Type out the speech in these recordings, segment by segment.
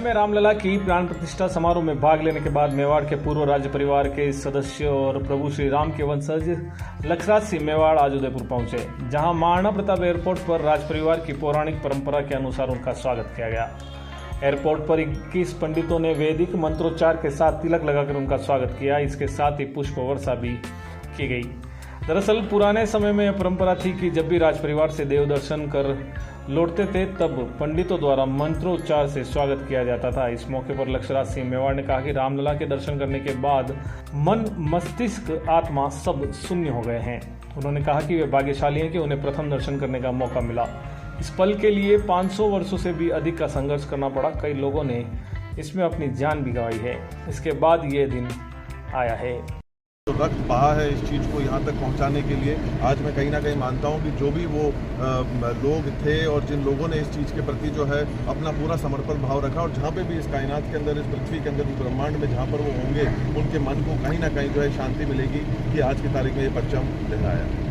में रामलला की प्राण प्रतिष्ठा समारोह में भाग लेने के बाद मेवाड़ के पूर्व राज्य परिवार के सदस्य और प्रभु श्री राम के वंशज लक्षराज सिंह मेवाड़ आज उदयपुर पहुंचे, जहां महाराणा प्रताप एयरपोर्ट पर राज परिवार की पौराणिक परंपरा के अनुसार उनका स्वागत किया गया। एयरपोर्ट पर 21 पंडितों ने वैदिक मंत्रोच्चार के साथ तिलक लगाकर उनका स्वागत किया। इसके साथ ही पुष्प वर्षा भी की गई। दरअसल पुराने समय में यह परंपरा थी कि जब भी राज परिवार से देव दर्शन कर लौटते थे तब पंडितों द्वारा मंत्रोच्चार से स्वागत किया जाता था। इस मौके पर लक्षराज सिंह मेवाड़ ने कहा कि रामलला के दर्शन करने के बाद मन, मस्तिष्क, आत्मा सब शून्य हो गए हैं। उन्होंने कहा कि वे भाग्यशाली हैं कि उन्हें प्रथम दर्शन करने का मौका मिला। इस पल के लिए 500 वर्षों से भी अधिक का संघर्ष करना पड़ा। कई लोगों ने इसमें अपनी जान भी गंवाई है। इसके बाद ये दिन आया है। जो वक्त बहा है इस चीज़ को यहाँ तक पहुँचाने के लिए, आज मैं कहीं ना कहीं मानता हूँ कि जो भी वो लोग थे और जिन लोगों ने इस चीज़ के प्रति जो है अपना पूरा समर्पण भाव रखा, और जहाँ पे भी इस कायनात के अंदर, इस पृथ्वी के अंदर, इस ब्रह्मांड में जहाँ पर वो होंगे, उनके मन को कहीं ना कहीं जो है शांति मिलेगी कि आज की तारीख में ये परचम लहराया।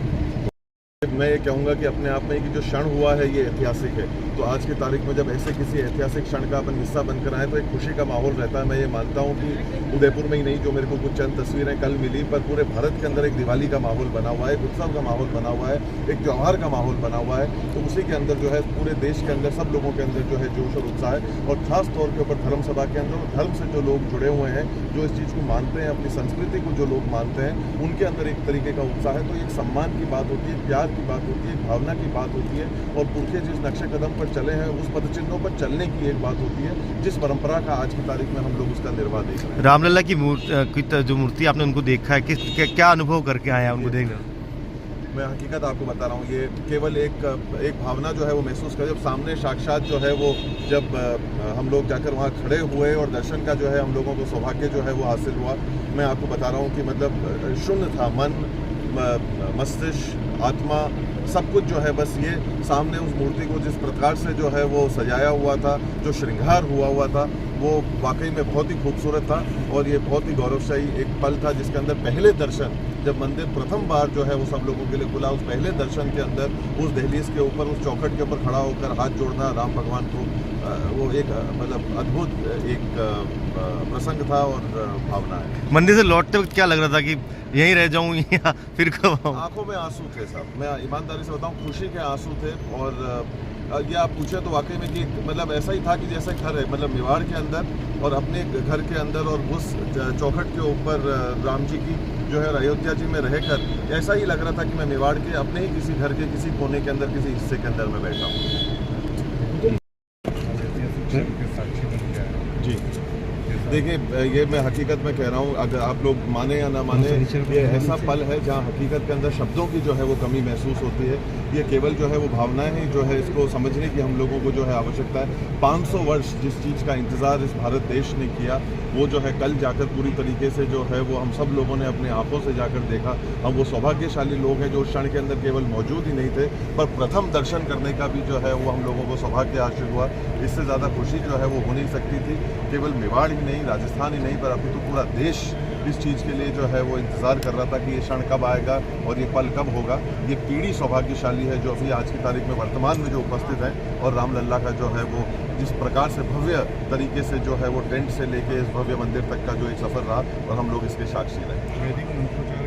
मैं ये कहूँगा कि अपने आप में कि जो क्षण हुआ है ये ऐतिहासिक है। तो आज की तारीख में जब ऐसे किसी ऐतिहासिक क्षण का अपन हिस्सा बनकर आए तो एक खुशी का माहौल रहता है। मैं ये मानता हूँ कि उदयपुर में ही नहीं, जो मेरे को कुछ चंद तस्वीरें कल मिली, पर पूरे भारत के अंदर एक दिवाली का माहौल बना हुआ है, एक उत्सव का माहौल बना हुआ है, एक त्यौहार का माहौल बना हुआ है। तो उसी के अंदर जो है पूरे देश के अंदर सब लोगों के अंदर जो है जोश और उत्साह है, और खास तौर के ऊपर धर्म सभा के अंदर धर्म से जो लोग जुड़े हुए हैं, जो इस चीज़ को मानते हैं, अपनी संस्कृति को जो लोग मानते हैं, उनके अंदर एक तरीके का उत्साह है। तो एक सम्मान की बात होती है, प्यार की बात होती है, भावना की बात होती है, और पुरखे जिस नक्शे कदम पर चले हैं उस पदचिन्हों पर चलने की एक बात होती है, जिस परंपरा का आज की तारीख में हम लोग उसका निर्वाह देख रहे हैं। रामलला की जो मूर्ति आपने उनको देखा है, क्या अनुभव करके आया उनको देखना? मैं हकीकत आपको बता रहा हूँ, ये केवल एक भावना जो है वो महसूस कर, जब सामने साक्षात जो है वो जब हम लोग जाकर वहाँ खड़े हुए और दर्शन का जो है हम लोगों को सौभाग्य जो है वो हासिल हुआ। मैं आपको बता रहा हूँ कि मतलब शून्य था मन, मस्तिष्क, आत्मा, सब कुछ जो है बस ये सामने उस मूर्ति को जिस प्रकार से जो है वो सजाया हुआ था, जो श्रृंगार हुआ था, वो वाकई में बहुत ही खूबसूरत था। और ये बहुत ही गौरवशाही एक पल था जिसके अंदर पहले दर्शन, जब मंदिर प्रथम बार जो है वो सब लोगों के लिए खुला, उस पहले दर्शन के अंदर उस दहलीज के ऊपर, उस चौखट के ऊपर खड़ा होकर हाथ जोड़ना राम भगवान को, वो एक मतलब अद्भुत एक प्रसंग था और भावना है। मंदिर से लौटते वक्त क्या लग रहा था कि यहीं रह जाऊं या फिर कब आऊं? आंखों में आंसू थे साहब, मैं ईमानदारी से बताऊं, खुशी के आंसू थे। और ये आप पूछे तो वाकई में कि मतलब ऐसा ही था कि जैसे घर है, मतलब मेवाड़ के अंदर और अपने घर के अंदर और उस चौखट के ऊपर राम जी की जो है अयोध्या जी में रहकर ऐसा ही लग रहा था कि मैं मेवाड़ के अपने ही किसी घर के किसी कोने के अंदर, किसी हिस्से के अंदर में बैठा हूँ। जी देखिए, ये मैं हकीकत में कह रहा हूँ, अगर आप लोग माने या ना माने, ये ऐसा पल है जहाँ हकीकत के अंदर शब्दों की जो है वो कमी महसूस होती है। ये केवल जो है वो भावनाएं ही जो है इसको समझने की हम लोगों को जो है आवश्यकता है। 500 वर्ष जिस चीज़ का इंतज़ार इस भारत देश ने किया, वो जो है कल जाकर पूरी तरीके से जो है वो हम सब लोगों ने अपनी आंखों से जाकर देखा। हम वो सौभाग्यशाली लोग हैं जो उस क्षण के अंदर केवल मौजूद ही नहीं थे, पर प्रथम दर्शन करने का भी जो है वो हम लोगों को सौभाग्य हासिल हुआ। इससे ज़्यादा खुशी जो है वो हो नहीं सकती थी। केवल मेवाड़ ही नहीं, राजस्थान ही नहीं, पर अभी तो पूरा देश इस चीज़ के लिए जो है वो इंतज़ार कर रहा था कि ये क्षण कब आएगा और ये पल कब होगा। ये पीढ़ी सौभाग्यशाली है जो अभी आज की तारीख में वर्तमान में जो उपस्थित है, और रामलला का जो है वो जिस प्रकार से भव्य तरीके से जो है वो टेंट से लेके इस भव्य मंदिर तक का जो एक सफ़र रहा, और हम लोग इसके साक्षी रहे।